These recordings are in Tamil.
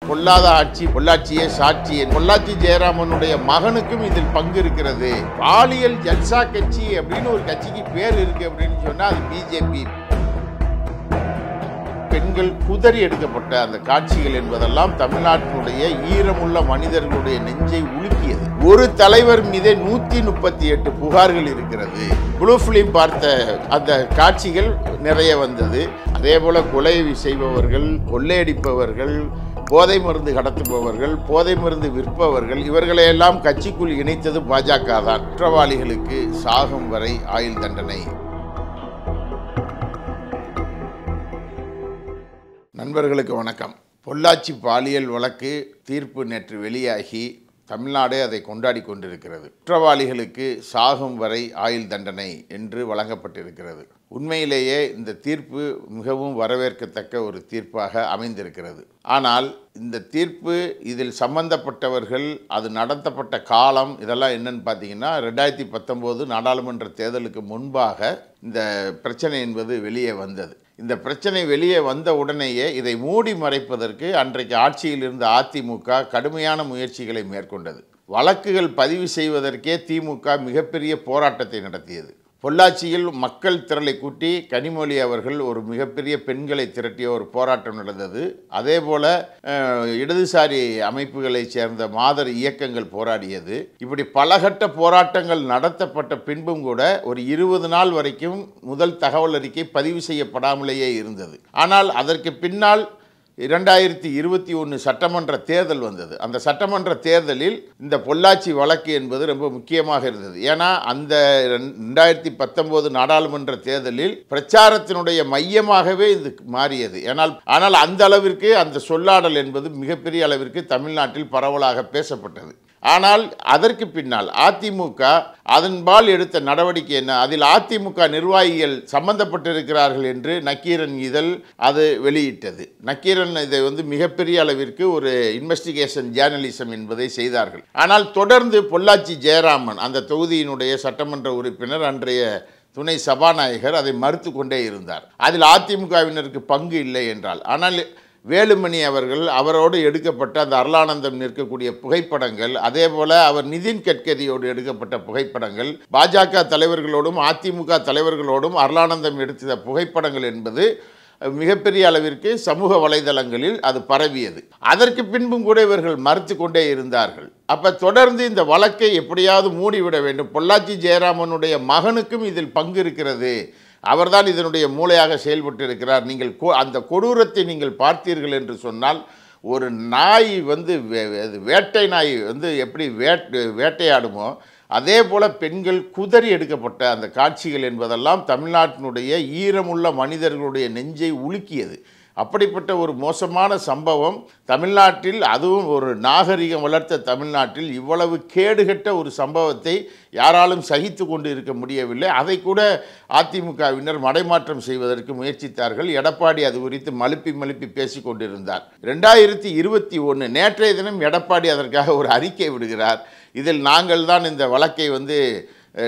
பொல்லாத ஆட்சி பொள்ளாச்சியே சாட்சி. பொள்ளாச்சி ஜெயராமனுடைய மகனுக்கும் இதில் பங்கு இருக்கிறது. பாலியல் ஜல்சா கட்சி அப்படின்னு ஒரு கட்சிக்கு பேர் இருக்கு அப்படின்னு சொன்னா அது பிஜேபி. பெண்கள் குதறி எடுக்கப்பட்ட அந்த காட்சிகள் என்பதெல்லாம் தமிழ்நாட்டினுடைய ஈரமுள்ள மனிதர்களுடைய நெஞ்சை உலுக்கியது. ஒரு தலைவர் மீதே 138 புகார்கள் இருக்கிறது. ப்ளூ ஃபிலிம் பார்த்த அந்த காட்சிகள் நிறைய வந்தது. அதே போல கொலை செய்பவர்கள், கொள்ளையடிப்பவர்கள், போதை மருந்து கடத்துபவர்கள், போதை மருந்து விற்பவர்கள், இவர்களையெல்லாம் கட்சிக்குள் இணைத்தது பாஜக தான். குற்றவாளிகளுக்கு சாகும் வரை ஆயுள் தண்டனை. நண்பர்களுக்கு வணக்கம். பொள்ளாச்சி பாலியல் வழக்கு தீர்ப்பு நேற்று வெளியாகி தமிழ்நாடு அதை கொண்டாடி கொண்டிருக்கிறது. குற்றவாளிகளுக்கு சாகும் வரை ஆயுள் தண்டனை என்று வழங்கப்பட்டிருக்கிறது. உண்மையிலேயே இந்த தீர்ப்பு மிகவும் வரவேற்கத்தக்க ஒரு தீர்ப்பாக அமைந்திருக்கிறது. ஆனால் இந்த தீர்ப்பு, இதில் சம்பந்தப்பட்டவர்கள், அது நடத்தப்பட்ட காலம், இதெல்லாம் என்னன்னு பார்த்தீங்கன்னா 2019 நாடாளுமன்ற தேர்தலுக்கு முன்பாக இந்த பிரச்சனை என்பது வெளியே வந்தது. இந்த பிரச்சனை வெளியே வந்த உடனேயே இதை மூடி மறைப்பதற்கு அன்றைக்கு ஆட்சியில் இருந்த அதிமுக கடுமையான முயற்சிகளை மேற்கொண்டது. வழக்குகள் பதிவு செய்வதற்கே திமுக மிகப்பெரிய போராட்டத்தை நடத்தியது. பொள்ளாச்சியில் மக்கள் திரளை கூட்டி கனிமொழி அவர்கள் ஒரு மிகப்பெரிய பெண்களை திரட்டிய ஒரு போராட்டம் நடந்தது. அதே போல இடதுசாரி அமைப்புகளை சேர்ந்த மாதர் இயக்கங்கள் போராடியது. இப்படி பலகட்ட போராட்டங்கள் நடத்தப்பட்ட பின்பும் கூட ஒரு 20 நாள் வரைக்கும் முதல் தகவல் அறிக்கை பதிவு செய்யப்படாமலேயே இருந்தது. ஆனால் அதற்கு பின்னால் 2021 சட்டமன்ற தேர்தல் வந்தது. அந்த சட்டமன்ற தேர்தலில் இந்த பொள்ளாச்சி வழக்கு என்பது ரொம்ப முக்கியமாக இருந்தது. ஏன்னா அந்த 2019 நாடாளுமன்ற தேர்தலில் பிரச்சாரத்தினுடைய மையமாகவே இது மாறியது. ஆனால் அந்த அளவிற்கு அந்த சொல்லாடல் என்பது மிகப்பெரிய அளவிற்கு தமிழ்நாட்டில் பரவலாக பேசப்பட்டது. ஆனால் அதற்கு பின்னால் அதிமுக அதன்பால் எடுத்த நடவடிக்கை என்ன? அதில் அதிமுக நிர்வாகிகள் சம்பந்தப்பட்டிருக்கிறார்கள் என்று நக்கீரன் இதழ் அது வெளியிட்டது. நக்கீரன் இதை மிகப்பெரிய அளவிற்கு ஒரு இன்வெஸ்டிகேஷன் ஜேர்னலிசம் என்பதை செய்தார்கள். ஆனால் தொடர்ந்து பொள்ளாச்சி ஜெயராமன், அந்த தொகுதியினுடைய சட்டமன்ற உறுப்பினர், அன்றைய துணை சபாநாயகர், அதை மறுத்து கொண்டே இருந்தார். அதில் அதிமுகவினருக்கு பங்கு இல்லை என்றால். ஆனால் வேலுமணி அவர்கள், அவரோடு எடுக்கப்பட்ட அந்த அருளானந்தம் நிற்கக்கூடிய புகைப்படங்கள், அதே போல அவர் நிதின் கட்கரியோடு எடுக்கப்பட்ட புகைப்படங்கள், பாஜக தலைவர்களோடும் அதிமுக தலைவர்களோடும் அருளானந்தம் எடுத்த புகைப்படங்கள் என்பது மிகப்பெரிய அளவிற்கு சமூக வலைதளங்களில் அது பரவியது. அதற்கு பின்பும் கூட இவர்கள் மறுத்து கொண்டே இருந்தார்கள். அப்ப தொடர்ந்து இந்த வழக்கை எப்படியாவது மூடிவிட வேண்டும். பொள்ளாச்சி ஜெயராமனுடைய மகனுக்கும் இதில் பங்கு இருக்கிறது, அவர்தான் இதனுடைய மூளையாக செயல்பட்டு இருக்கிறார். நீங்கள் அந்த கொடூரத்தை நீங்கள் பார்த்தீர்கள் என்று சொன்னால், ஒரு நாய் வேட்டை நாய் எப்படி வேட்டையாடுமோ அதே போல பெண்கள் குதறி எடுக்கப்பட்ட அந்த காட்சிகள் என்பதெல்லாம் தமிழ்நாட்டினுடைய ஈரமுள்ள மனிதர்களுடைய நெஞ்சை உலுக்கியது. அப்படிப்பட்ட ஒரு மோசமான சம்பவம் தமிழ்நாட்டில், அதுவும் ஒரு நாகரிகம் வளர்த்த தமிழ்நாட்டில் இவ்வளவு கேடுகட்ட ஒரு சம்பவத்தை யாராலும் சகித்து கொண்டு இருக்க முடியவில்லை. அதை கூட அதிமுகவினர் மடைமாற்றம் செய்வதற்கு முயற்சித்தார்கள். எடப்பாடி அது குறித்து மழுப்பி பேசி கொண்டிருந்தார். 2021 நேற்றைய தினம் எடப்பாடி அதற்காக ஒரு அறிக்கை விடுகிறார். இதில் நாங்கள் தான் இந்த வழக்கை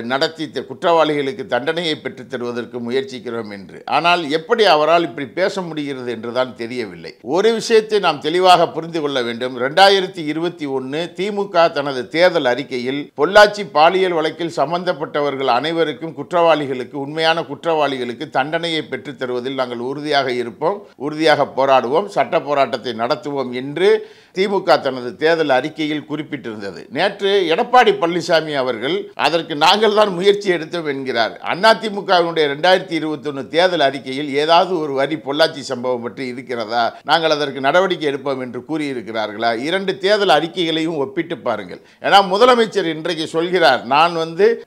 நடத்தி குற்றவாளிகளுக்கு தண்டனையை பெற்றுத் தருவதற்கு முயற்சிக்கிறோம் என்று. ஆனால் எப்படி அவரால் இப்படி பேச முடிகிறது என்றுதான் தெரியவில்லை. ஒரு விஷயத்தை நாம் தெளிவாக புரிந்து கொள்ள வேண்டும். 2021 திமுக தனது தேர்தல் அறிக்கையில் பொள்ளாச்சி பாலியல் வழக்கில் சம்பந்தப்பட்டவர்கள் அனைவருக்கும், குற்றவாளிகளுக்கு, உண்மையான குற்றவாளிகளுக்கு தண்டனையை பெற்றுத் தருவதில் நாங்கள் உறுதியாக இருப்போம், உறுதியாக போராடுவோம், சட்ட போராட்டத்தை நடத்துவோம் என்று திமுக தனது தேர்தல் அறிக்கையில் குறிப்பிட்டிருந்தது. நேற்று எடப்பாடி பழனிசாமி அவர்கள் அதற்கு நாங்கள் தான் முயற்சி எடுத்தோம் என்கிறார். அதிமுகவினுடைய 2021 தேர்தல் அறிக்கையில் ஏதாவது ஒரு வரி பொள்ளாச்சி சம்பவம் பற்றி இருக்கிறதா? நாங்கள் அதற்கு நடவடிக்கை எடுப்போம் என்று கூறியிருக்கிறார்களா? 2 தேர்தல் அறிக்கைகளையும் ஒப்பிட்டு பாருங்கள். ஏன்னா முதலமைச்சர் இன்றைக்கு சொல்கிறார், நான்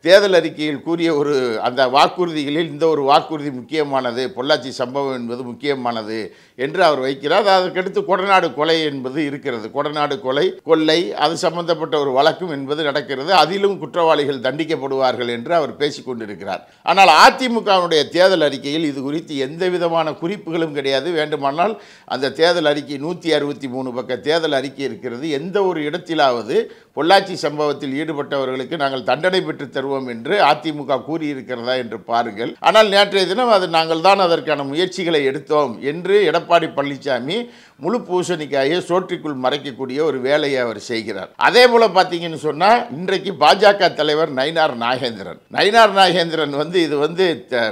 தேர்தல் அறிக்கையில் கூறிய அந்த வாக்குறுதிகளில் இந்த ஒரு வாக்குறுதி முக்கியமானது, பொள்ளாச்சி சம்பவம் என்பது முக்கியமானது என்று அவர் வைக்கிறார். அதற்கடுத்து கொடநாடு கொலை என்பது இருக்கிறது. கொடநாடு கொள்ளை அது சம்பந்தப்பட்ட ஒரு வழக்கும் என்பது நடக்கிறது. அதிலும் குற்றவாளிகள் தண்டிக்கப்படுவார்கள் என்று அவர் பேசிக் கொண்டிருக்கிறார். ஆனால் அதிமுகவுடைய தேர்தல் அறிக்கையில் இது குறித்து எந்த விதமான குறிப்புகளும் கிடையாது. வேண்டுமானால் அந்த தேர்தல் அறிக்கை 163 பக்க தேர்தல் அறிக்கை இருக்கிறது. எந்த ஒரு இடத்திலாவது பொள்ளாச்சி சம்பவத்தில் ஈடுபட்டவர்களுக்கு நாங்கள் தண்டனை பெற்று தருவோம் என்று அதிமுக கூறியிருக்கிறதா என்று பாருங்கள். ஆனால் நேற்றைய தினம் நாங்கள் தான் அதற்கான முயற்சிகளை எடுத்தோம் என்று எடப்பாடி பழனிசாமி முழு பூசணிக்காயை சோற்றிக்குள் மறைக்கக்கூடிய ஒரு வேலையை அவர் செய்கிறார். அதே போல பார்த்தீங்கன்னு சொன்னா இன்றைக்கு பாஜக தலைவர் நயினார் நாகேந்திரன் இது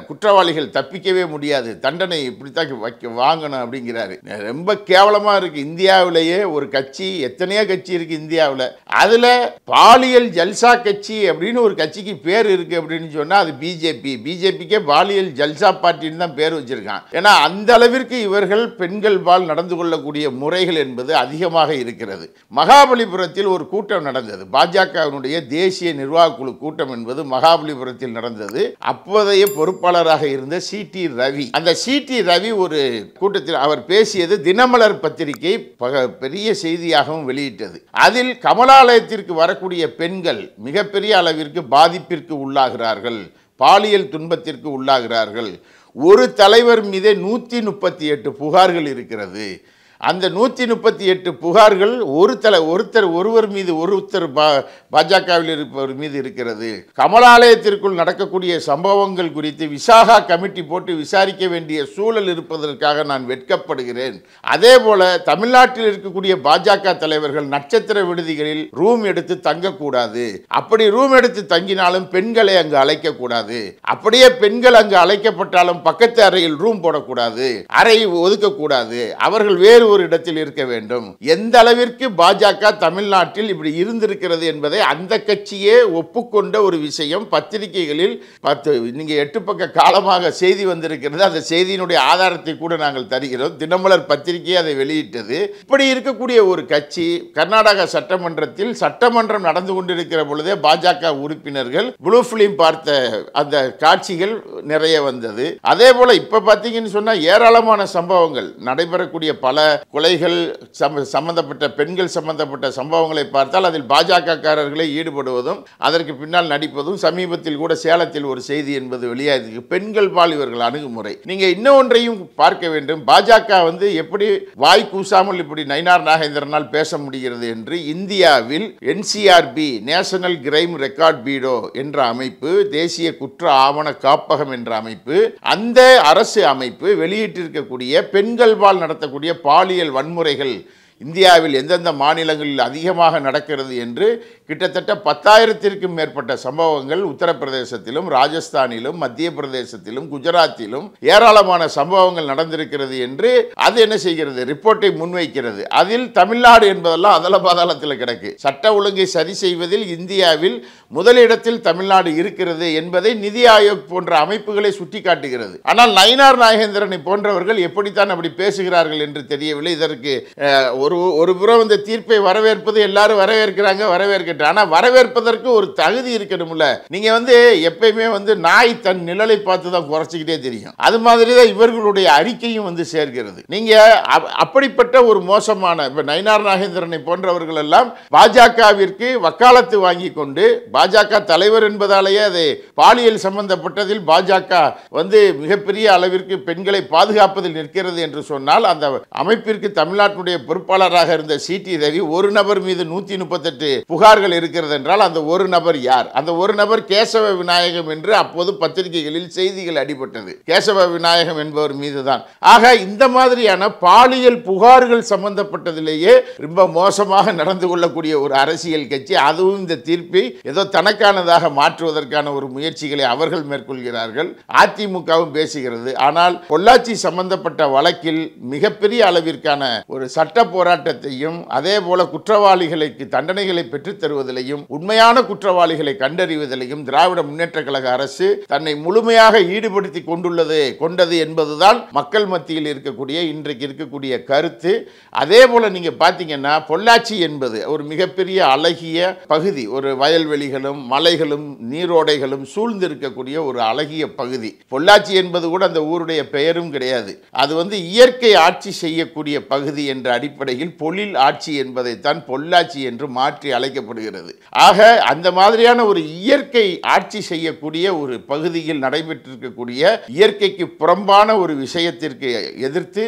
குற்றவாளிகள் தப்பிக்கவே முடியாது, தண்டனை இப்படித்தான் வாங்கணும் அப்படிங்கிறாரு. ரொம்ப கேவலமா இருக்கு. இந்தியாவிலேயே ஒரு கட்சி, எத்தனையோ கட்சி இருக்கு இந்தியாவில், அதுல பாலியல் ஜல்சா கட்சி அப்படின்னு ஒரு கட்சிக்கு பேர் இருக்கு அப்படின்னு சொன்னா அது பிஜேபிக்கே பாலியல் ஜல்சா பார்ட்டின்னு தான் பேர் வச்சிருக்கான். ஏன்னா அந்த அளவிற்கு இவர்கள் பெண்கள் பால் நடந்து கொள்ளக்கூடிய முறைகள் என்பது அதிகமாக இருக்கிறது. மகாபலிபுரத்தில் ஒரு கூட்டம் நடந்தது, பாஜகவினுடைய தேசிய நிர்வாக குழு கூட்டம் என்பது மகாபலிபுரத்தில் நடந்தது. அப்போதைய பொறுப்பாளராக இருந்த சி.டி. ரவி, அந்த சி.டி. ரவி ஒரு கூட்டத்தில் அவர் பேசியது தினமலர் பத்திரிகை பெரிய செய்தியாகவும் வெளியிட்டது. அதில் கமலாலயத்திற்கு வரக்கூடிய பெண்கள் மிகப்பெரிய அளவிற்கு பாதிப்பிற்கு உள்ளாகிறார்கள், பாலியல் துன்பத்திற்கு உள்ளாகிறார்கள். ஒரு தலைவர் மீதே 138 புகார்கள் இருக்கிறது. அந்த 138 புகார்கள் ஒருவர் மீது பாஜகவில் இருப்பவர் மீது இருக்கிறது. கமலாலயத்திற்குள் நடக்கக்கூடிய சம்பவங்கள் குறித்து விசாகா கமிட்டி போட்டு விசாரிக்க வேண்டிய சூழல் இருப்பதற்காக நான் வெட்கப்படுகிறேன். அதே போல தமிழ்நாட்டில் இருக்கக்கூடிய பாஜக தலைவர்கள் நட்சத்திர விடுதிகளில் ரூம் எடுத்து தங்கக்கூடாது, அப்படி ரூம் எடுத்து தங்கினாலும் பெண்களை அங்கு அழைக்கக்கூடாது, அப்படியே பெண்கள் அங்கு அழைக்கப்பட்டாலும் பக்கத்து அறையில் ரூம் போடக்கூடாது, அறை ஒதுக்கக்கூடாது, அவர்கள் வேறு ஒரு இடத்தில் இருக்க வேண்டும். எந்த அளவிற்கு பாஜக தமிழ்நாட்டில் இப்படி இருந்திருக்கிறது என்பதை அந்த கட்சியே ஒப்புக்கொண்ட ஒரு விஷயம் பத்திரிகைகளில் 8 பக்க காலமாக செய்தி வந்திருக்கிறது. அந்த செய்தியினுடைய ஆதாரத்தை கூட நாங்கள் தருகிறோம். தினமலர் பத்திரிகை அதை வெளியிட்டது. இப்படி இருக்கக்கூடிய ஒரு கட்சி கர்நாடக சட்டமன்றத்தில் சட்டமன்றம் நடந்து கொண்டிருக்கிற பொழுதே பாஜக உறுப்பினர்கள் ப்ளூ பிலிம் பார்த்த அந்த காட்சிகள் நிறைய வந்தது. அதே போல இப்ப பாத்தீங்கன்னு சொன்னா ஏராளமான சம்பவங்கள் நடைபெறக்கூடிய பல கொலைகள் சம்பந்தப்பட்ட பெண்கள் சம்பந்தப்பட்ட சம்பவங்களை பார்த்தால் அதில் பாஜக காரர்களை ஈடுபடுவதும் அதற்கு பின்னால் நடிப்பதும், சமீபத்தில் கூட சேலத்தில் ஒரு செய்தி என்பது வெளியாயிருக்கு. பெண்கள் பால் இவர்கள் அணுகுமுறை. நீங்க இன்னொன்றையும் பார்க்க வேண்டும். பாஜக எப்படி வாய் கூசாமல் இப்படி நயினார் நாகேந்திரனால் பேச முடிகிறது என்று இந்தியாவில் NCRB நேஷனல் கிரைம் ரெக்கார்ட் பீரோ என்ற அமைப்பு, தேசிய குற்ற ஆவண காப்பகம் என்ற அமைப்பு, அந்த அரசு அமைப்பு வெளியிட்டிருக்கக்கூடிய பெண்கள் பால் நடத்தக்கூடிய பாலியல் வன்முறைகள் இந்தியாவில் எந்தெந்த மாநிலங்களில் அதிகமாக நடக்கிறது என்று கிட்டத்தட்ட 10,000க்கும் மேற்பட்ட சம்பவங்கள் உத்தரப்பிரதேசத்திலும் ராஜஸ்தானிலும் மத்திய பிரதேசத்திலும் குஜராத்திலும் ஏராளமான சம்பவங்கள் நடந்திருக்கிறது என்று அது என்ன செய்கிறது, ரிப்போர்ட்டை முன்வைக்கிறது. அதில் தமிழ்நாடு என்பதெல்லாம் அதல பாதாளத்தில் கிடக்கு. சட்ட ஒழுங்கை சரி செய்வதில் இந்தியாவில் முதலிடத்தில் தமிழ்நாடு இருக்கிறது என்பதை நிதி ஆயோக் போன்ற அமைப்புகளை சுட்டிக்காட்டுகிறது. ஆனால் நயினார் நாகேந்திரனை போன்றவர்கள் எப்படித்தான் அப்படி பேசுகிறார்கள் என்று தெரியவில்லை. இதற்கு ஒரு புறம் இந்த தீர்ப்பை வரவேற்பது, எல்லாரும் வரவேற்கிறாங்க. ஆனா வரவேற்பதற்கு ஒரு தகுதி இருக்கணும்ல. நீங்க எப்பயுமே நாய் தன் நிழலை பார்த்து தான் குறைச்சிக்கிட்டே தெரியும். அது மாதிரி தான் இவர்களுடைய அறிக்கையும் சேர்க்கிறது. நீங்க அப்படிப்பட்ட ஒரு மோசமான நயினார் நாகேந்திரனை போன்றவர்கள் எல்லாம் பாஜகவிற்கு வக்காலத்து வாங்கி கொண்டு, பாஜக தலைவர் என்பதாலேயே அதை பாலியல் சம்பந்தப்பட்டதில் பாஜக மிகப்பெரிய அளவிற்கு பெண்களை பாதுகாப்பதில் நிற்கிறது என்று சொன்னால், அந்த அமைப்பிற்கு தமிழ்நாட்டுடைய பொறுப்பாளராக இருந்த சி.டி. ரவி ஒரு நபர் மீது 138 புகார்கள் இருக்கிறது என்றால் அந்த ஒரு நபர் யார்? அந்த ஒரு நபர் கேசவ விநாயகம் என்று அப்போது பத்திரிகைகளில் செய்திகள் அடிபட்டது. கேசவ விநாயகம் என்பவர் மீதுதான். ஆக இந்த மாதிரியான பாலியல் புகார்கள் சம்பந்தப்பட்டதிலேயே ரொம்ப மோசமாக நடந்து கொள்ளக்கூடிய ஒரு அரசியல் கட்சி, அதுவும் இந்த தீர்ப்பை ஏதோ தனக்கானதாக மாற்றுவதற்கான ஒரு முயற்சிகளை அவர்கள் மேற்கொள்கிறார்கள். அதிமுகவும் பேசுகிறது. ஆனால் பொள்ளாச்சி சம்பந்தப்பட்ட வழக்கில் மிகப்பெரிய அளவிற்கான ஒரு சட்ட போராட்டத்தையும் அதே போல குற்றவாளிகளுக்கு தண்டனைகளை பெற்றுத் தருவதிலையும் உண்மையான குற்றவாளிகளை கண்டறிவதிலையும் திராவிட முன்னேற்ற கழக அரசு தன்னை முழுமையாக ஈடுபடுத்தி கொண்டது என்பதுதான் மக்கள் மத்தியில் இருக்கக்கூடிய இன்றைக்கு இருக்கக்கூடிய கருத்து. அதே போல நீங்க பாத்தீங்கன்னா பொள்ளாச்சி என்பது ஒரு மிகப்பெரிய அழகிய பகுதி, ஒரு வயல்வெளிகளும் மலைகளும் நீரோடைகளும் சூழ்ந்து இருக்கக்கூடிய ஒரு அழகிய பகுதி. பொள்ளாச்சி என்பது கூட அந்த ஊருடைய பெயரும் கிடையாது. அது இயற்கை ஆட்சி செய்யக்கூடிய பகுதி என்ற அடிப்படை அடிப்படையில் பொழில் ஆட்சி என்பதைத்தான் பொள்ளாச்சி என்று மாற்றி அழைக்கப்படுகிறது. ஆக அந்த மாதிரியான ஒரு இயற்கை ஆட்சி செய்யக்கூடிய ஒரு பகுதியில் நடைபெற்றிருக்கக்கூடிய இயற்கைக்கு புறம்பான ஒரு விஷயத்திற்கு எதிர்த்து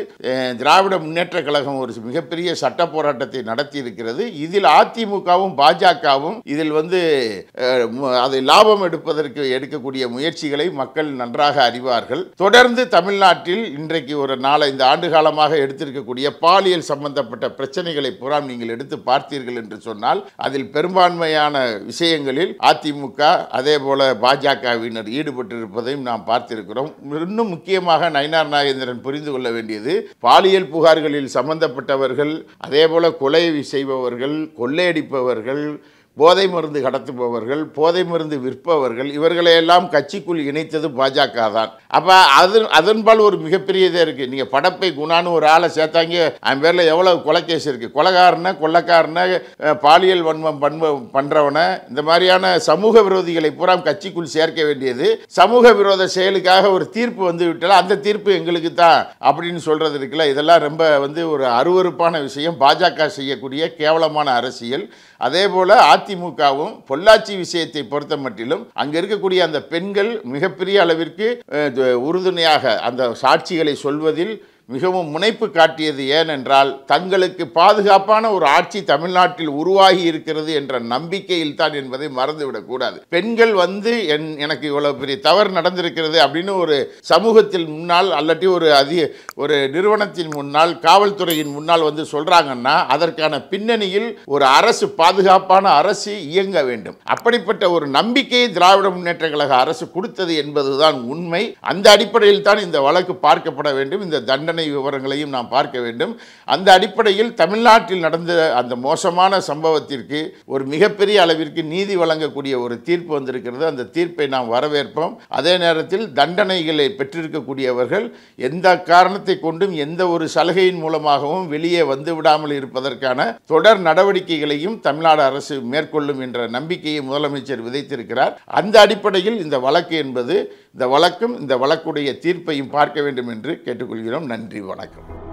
திராவிட முன்னேற்ற கழகம் ஒரு மிகப்பெரிய சட்ட போராட்டத்தை நடத்தி இருக்கிறது. இதில் அதிமுகவும் பாஜகவும் இதில் அதை லாபம் எடுக்கக்கூடிய முயற்சிகளை மக்கள் நன்றாக அறிவார்கள். தொடர்ந்து தமிழ்நாட்டில் இன்றைக்கு ஒரு 4-5 ஆண்டு காலமாக எடுத்திருக்கக்கூடிய பாலியல் சம்பந்தப்பட்ட பிரச்சனைகளை பூரா நீங்கள் எடுத்து பார்த்தீர்கள் என்று சொன்னால் அதில் பெரும்பான்மையான விஷயங்களில் அதிமுக அதே போல பாஜகவினர் ஈடுபட்டிருப்பதையும் நாம் பார்த்திருக்கிறோம். இன்னும் முக்கியமாக நயினார் நாகேந்திரன் புரிந்து கொள்ள வேண்டியது, பாலியல் புகார்களில் சம்பந்தப்பட்டவர்கள், அதே போல கொலை செய்பவர்கள், கொள்ளையடிப்பவர்கள், போதை மருந்து கடத்துபவர்கள், போதை மருந்து விற்பவர்கள், இவர்களையெல்லாம் கட்சிக்குள் இணைத்தது பாஜக தான். அப்போ அதன்பால் ஒரு மிகப்பெரிய இதே இருக்குது. நீங்கள் படப்பை குணான்னு ஒரு ஆளை சேர்த்தாங்க, அவன் பேரில் எவ்வளோ கொலைக்கேஸ் இருக்குது. கொலைகாரனை, கொள்ளைக்காரனை, பாலியல் வன்மம் பண்ணுறவனை, இந்த மாதிரியான சமூக விரோதிகளை பூரா கட்சிக்குள் சேர்க்க வேண்டியது. சமூக விரோத செயலுக்காக ஒரு தீர்ப்பு வந்து விட்டால் அந்த தீர்ப்பு எங்களுக்கு தான் அப்படின்னு சொல்கிறது இருக்குல்ல, இதெல்லாம் ரொம்ப ஒரு அருவருப்பான விஷயம். பாஜக செய்யக்கூடிய கேவலமான அரசியல். அதே போல அதிமுகவும் பொள்ளாச்சி விஷயத்தை பொறுத்த மட்டிலும் அங்க இருக்கக்கூடிய அந்த பெண்கள் மிகப்பெரிய அளவிற்கு உறுதுணையாக அந்த சாட்சிகளை சொல்வதில் மிகவும் முனைப்பு காட்டியது. ஏனென்றால் தங்களுக்கு பாதுகாப்பான ஒரு ஆட்சி தமிழ்நாட்டில் உருவாகி இருக்கிறது என்ற நம்பிக்கையில் தான் என்பதை மறந்துவிடக்கூடாது. பெண்கள் எனக்கு இவ்வளவு பெரிய தவறு நடந்திருக்கிறது அப்படின்னு ஒரு சமூகத்தில் முன்னால் அல்லட்டி ஒரு நிறுவனத்தின் முன்னால், காவல்துறையின் முன்னால் சொல்றாங்கன்னா அதற்கான பின்னணியில் ஒரு அரசு, பாதுகாப்பான அரசு இயங்க வேண்டும். அப்படிப்பட்ட ஒரு நம்பிக்கையை திராவிட முன்னேற்ற கழக அரசு கொடுத்தது என்பதுதான் உண்மை. அந்த அடிப்படையில் தான் இந்த வழக்கு பார்க்கப்பட வேண்டும். இந்த தண்டனை விவரங்களையும் நாம் பார்க்க வேண்டும். அந்த அடிப்படையில் தமிழ்நாட்டில் நடந்த அந்த மோசமான சம்பவத்திற்கு ஒரு மிகப்பெரிய அளவிற்கு நீதி வழங்கக்கூடிய ஒரு தீர்ப்பு வந்திருக்கிறது. அந்த தீர்ப்பை நாம் வரவேற்போம். அதே நேரத்தில் தண்டனைகளை பெற்றிருக்கக்கூடியவர்கள் எந்த காரணத்தை கொண்டும் எந்த ஒரு சலுகையின் மூலமாகவும் வெளியே வந்து விடாமல் இருப்பதற்கான தொடர் நடவடிக்கைகளையும் தமிழ்நாடு அரசு மேற்கொள்ளும் என்ற நம்பிக்கையை முதலமைச்சர் விதைத்திருக்கிறார். அந்த அடிப்படையில் இந்த வழக்கு என்பது, இந்த வழக்கும் இந்த வழக்குடைய தீர்ப்பையும் பார்க்க வேண்டும் என்று கேட்டுக்கொள்கிறோம். நன்றி, வணக்கம்.